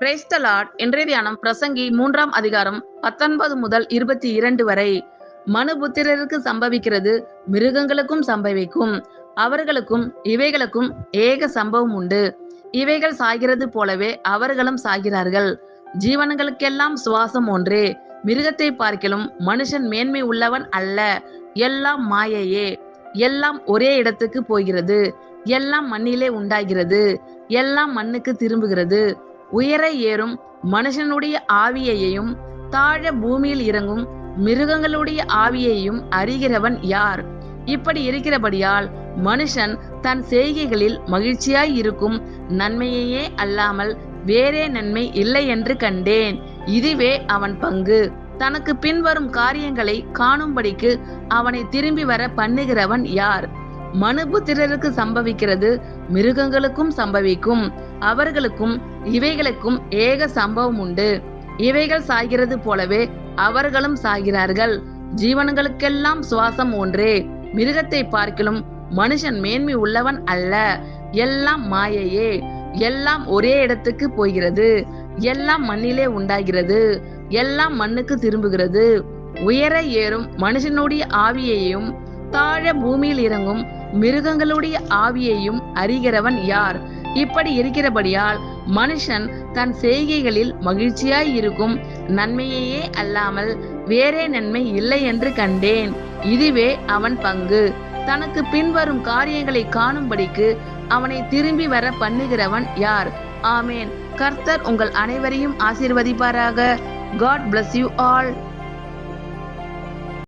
Praise the Lord. இன்றைய தியானம் பிரசங்கி 3ஆம் அதிகாரம் 19 முதல் 22 வரை. மனுபுத்திரருக்கு சம்பவிக்கிறது மிருகங்களுக்கும் சம்பவிக்கும், அவர்களுக்கும் இவைகளுக்கும் ஏக சம்பவம் உண்டு. இவைகள் சாகிறது போலவே அவர்களும் சாகிறார்கள். ஜீவன்களுக்கெல்லாம் சுவாசம் ஒன்றே, மிருகத்தை பார்க்கிலும் மனுஷன் மேன்மை உள்ளவன் அல்ல. எல்லாம் மாயையே, எல்லாம் ஒரே இடத்துக்கு போகிறது, எல்லாம் மண்ணிலே உண்டாகிறது, எல்லாம் மண்ணுக்கு திரும்புகிறது. உயர ஏறும் மனுஷனுடைய ஆவியையும் தாழ பூமியில் இறங்கும் மிருகங்களுடைய ஆவியையும் அறிகிறவன் யார்? இப்படி இருக்கிறபடியால் மனுஷன் தன் செய்கைகளில் மகிழ்ச்சியாய் இருக்கும் நன்மையையே அல்லாமல் வேறே நன்மை இல்லை என்று கண்டேன். இதுவே அவன் பங்கு. தனக்கு பின்வரும் காரியங்களை காணும்படிக்கு அவனை திரும்பி வர பண்ணுகிறவன் யார்? மனுபுத்திரருக்கு சம்பவிக்கிறது மிருகங்களுக்கும் சம்பவிக்கும், அவர்களுக்கும் இவைகளுக்கும் ஏக சம்பவம் உண்டு. இவைகள் சாகிறது போலவே அவர்களும் சாகிறார்கள். ஜீவன்களுக்கெல்லாம் சுவாசம் ஒன்றே, மிருகத்தை பார்க்கிலும் மனுஷன் மேன்மை உள்ளவன் அல்ல. எல்லாம் மாயையே, எல்லாம் ஒரே இடத்துக்கு போகிறது, எல்லாம் மண்ணிலே உண்டாகிறது, எல்லாம் மண்ணுக்கு திரும்புகிறது. உயர ஏறும் மனுஷனுடைய ஆவியையும் தாழ பூமியில் இறங்கும் மிருகங்களுடைய ஆவியையும் அறிகிறவன் யார்? இப்படி இருக்கிறபடியால் மனுஷன் தன் செய்கைகளில் மகிழ்ச்சியாய் இருக்கும் நன்மையையே அல்லாமல் வேறே நன்மை இல்லை என்று கண்டேன். இதுவே அவன் பங்கு. தனக்கு பின்வரும் காரியங்களை காணும்படிக்கு அவனை திரும்பி வர பண்ணுகிறவன் யார்? ஆமேன். கர்த்தர் உங்கள் அனைவரையும் ஆசீர்வதிப்பாராக. God bless you all.